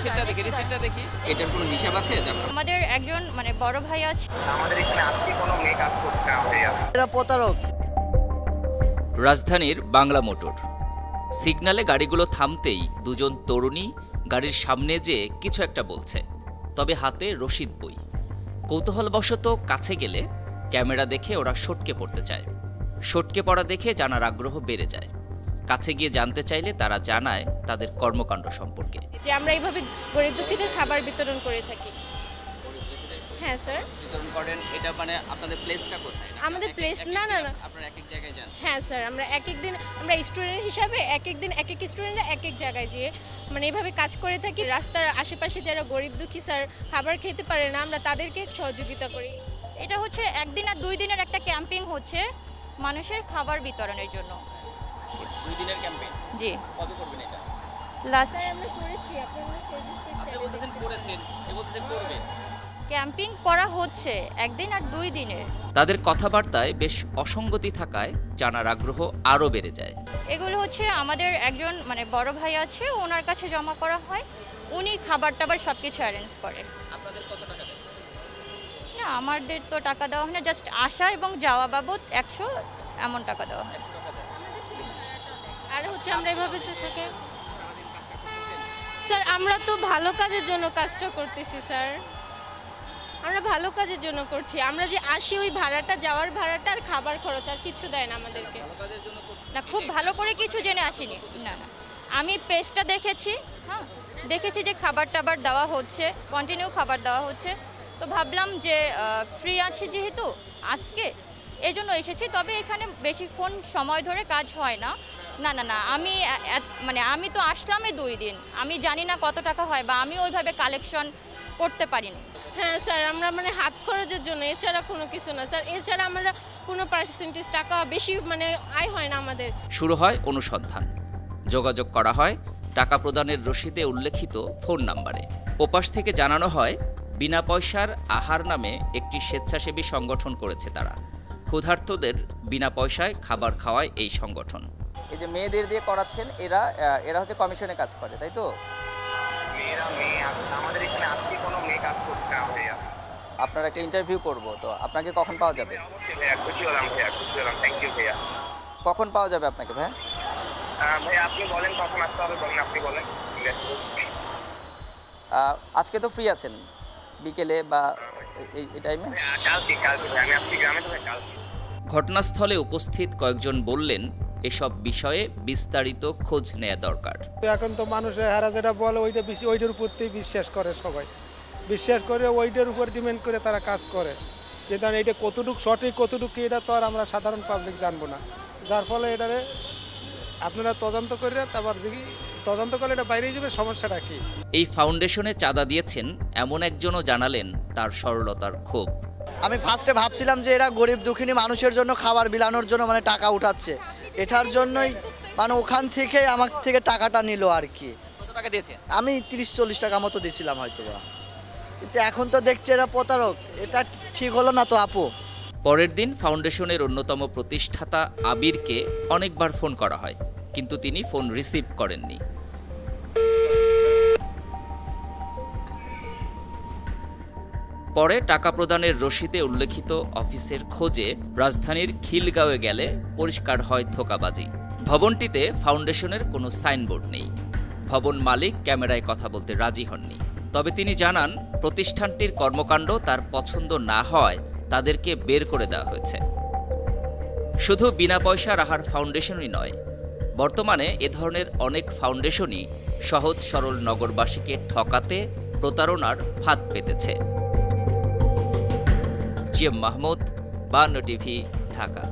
রিসিপ্টটা দেখি। এটার কোনো হিসাব আছে? আমাদের একজন মানে বড় ভাই আছে। আমাদের এখানে আজকে কোনো মেকআপ করতে হবে। এরা প্রতারক। রাজধানীর বাংলা মোটর সিগন্যালে গাড়িগুলো থামতেই দুজন তরুণী গাড়ির সামনে যেয়ে কিছু একটা বলছে, তবে হাতে রশিদ বই। কৌতূহলবশত কাছে গেলে ক্যামেরা দেখে ওরা সটকে পড়তে চায়। সটকে পড়া দেখে জানার আগ্রহ বেড়ে যায়। কাছে গিয়ে জানতে চাইলে তারা জানায় তাদের কর্মকাণ্ড সম্পর্কে। যে আমরা এইভাবে গরিব দুঃখীদের খাবার বিতরণ করে থাকি। হ্যাঁ স্যার। বিতরণ করেন, এটা মানে আপনাদের প্লেসটা কোথায়? আমাদের প্লেস না। আপনারা এক এক জায়গায় যান? হ্যাঁ স্যার, আমরা এক এক দিন আমরা স্টুডেন্ট হিসাবে এক এক দিন এক এক স্টুডেন্টরা এক এক জায়গায় যেয়ে মানে এইভাবে কাজ করে থাকি। রাস্তার আশেপাশে যারা গরিব দুঃখী স্যার খাবার খেতে পারে না, আমরা তাদেরকে সহযোগিতা করি। এটা হচ্ছে একদিন আর 2 দিনের একটা ক্যাম্পিং হচ্ছে মানুষের খাবার বিতরণের জন্য। 2 দিনের ক্যাম্পেইন? জি। কবে করবেন এটা? লাস্ট আমরা করেছি, আপনারা ফেসবুক পেজ আপনি বলতেছেন করেছেন, এ বলতেছেন করবে। ক্যাম্পিং করা হচ্ছে একদিন আর 2 দিনের। তাদের কথাবার্তায় বেশ অসঙ্গতি থাকায় জানার আগ্রহ আরও বেড়ে যায়। এগুলো হচ্ছে আমাদের একজন মানে বড় ভাই আছে, ওনার কাছে জমা করা হয়। উনি খাবার টাবার সব কিছু অ্যারেঞ্জ করে। আপনাদের কত টাকা দেন? না, আমাদের তো টাকা দেওয়া হয় না, জাস্ট আসা এবং যাওয়া বাবদ 100 এমন টাকা দেওয়া হয়। 100 টাকা দেন। আর হচ্ছে আমরা এইভাবে থাকি স্যার। আমরা তো ভালো কাজের জন্য কাজটা করতেছি স্যার, আমরা ভালো কাজের জন্য করছি। আমরা যে আসি ওই ভাড়াটা, যাওয়ার ভাড়াটা আর খাবার খরচ, আর কিছু দেয় না আমাদেরকে। না, খুব ভালো করে কিছু জেনে আসিনি। না, আমি পেজটা দেখেছি। হ্যাঁ, দেখেছি যে খাবার টাবার দেওয়া হচ্ছে, কন্টিনিউ খাবার দেওয়া হচ্ছে। তো ভাবলাম যে ফ্রি আছে যেহেতু আজকে, এই জন্য এসেছি। তবে এখানে বেশিক্ষণ সময় ধরে কাজ হয় না। না, আমি তো আসলামই 2 দিন, আমি জানি না কত টাকা হয়, বা আমি ওইভাবে কালেকশন করতে পারিনি। হ্যাঁ স্যার, আমরা মানে হাত খরচের জন্য, এছাড়া কোনো কিছু না স্যার। এছাড়া আমরা কোনো পার্সেন্টেজ টাকা বেশি মানে আয় হয় না আমাদের। শুরু হয় অনুসন্ধান। যোগাযোগ করা হয় টাকা প্রদানের রসিদে উল্লেখিত ফোন নাম্বারে। ওপাশ থেকে জানানো হয় বিনা পয়সার আহার নামে একটি স্বেচ্ছাসেবী সংগঠন করেছে তারা। ক্ষুধার্তদের বিনা পয়সায় খাবার খাওয়ায় এই সংগঠন। এই যে মেয়েদের দিয়ে করাচ্ছেন, এরা হচ্ছে কমিশনে কাজ করে, তাই তো? আমাদের এখানে আজকে কোনো মেকআপ করতে হবে। আপনার একটা ইন্টারভিউ করব, তো আপনাকে কখন পাওয়া যাবে? খুশি হলাম ভাইয়া, খুশি হলাম। থ্যাংক ইউ ভাইয়া। কখন পাওয়া যাবে আপনাকে ভাই? ভাইয়া আপনি বলেন কখন আসতে হবে, বলেন আপনি বলেন। আজকে তো ফ্রি আছেন বিকেলে বা এই টাইমে? কালকে ভাই, আমি আপনি গ্রামে তো কালকে। ঘটনাস্থলে উপস্থিত কয়েকজন বললেন এসব বিষয়ে বিস্তারিত খোঁজ নেওয়া দরকার। এখন তো মানুষের হারা যেটা বলে ওইটা বেশি, ওইটার উপরতেই বিশ্বাস করে সবাই। বিশ্বাস করে ওইটার উপর ডিপেন্ড করে তারা কাজ করে। কিন্তু এটা কতটুকু সঠিক কতটুকু এটা তো আর আমরা সাধারণ পাবলিক জানবো না। যার ফলে এটারে আপনারা তদন্ত করে, তারপর তদন্ত করলে এটা বাইরে যাবে সমস্যাটা কি। এই ফাউন্ডেশনে চাঁদা দিয়েছেন এমন একজনও জানালেন তার সরলতার ক্ষোভ। আমি ফার্স্টে ভাবছিলাম যে এরা গরিব দুঃখিনী মানুষের জন্য খাবার বিলানোর জন্য মানে টাকা উঠাচ্ছে, এটার জন্যই মানে ওখান থেকে আমার থেকে টাকাটা নিল আর কি। কত টাকা দিয়েছে? আমি 30-40 টাকা মতো দিয়েছিলাম হয়তো বা। কিন্তু এখন তো দেখছি এরা প্রতারক, এটা ঠিক হলো না তো আপু। পরের দিন ফাউন্ডেশনের অন্যতম প্রতিষ্ঠাতা আবিরকে অনেকবার ফোন করা হয়, কিন্তু তিনি ফোন রিসিভ করেননি। পরে টাকা প্রদানের রসিদে উল্লেখিত অফিসের খোঁজে রাজধানীর খিলগাঁওয়ে গেলে পরিষ্কার হয় ধোঁকাবাজি। ভবনটিতে ফাউন্ডেশনের কোনো সাইনবোর্ড নেই। ভবন মালিক ক্যামেরায় কথা বলতে রাজি হননি। তবে তিনি জানান প্রতিষ্ঠানটির কর্মকাণ্ড তার পছন্দ না হওয়ায় তাদেরকে বের করে দেওয়া হয়েছে। শুধু বিনা পয়সার আহার ফাউন্ডেশনই নয়, বর্তমানে এ ধরনের অনেক ফাউন্ডেশনই সহজ সরল নগরবাসীকে ঠকাতে প্রতারণার ফাঁদ পেতেছে। GM Mahmud, 52 TV, Dhaka.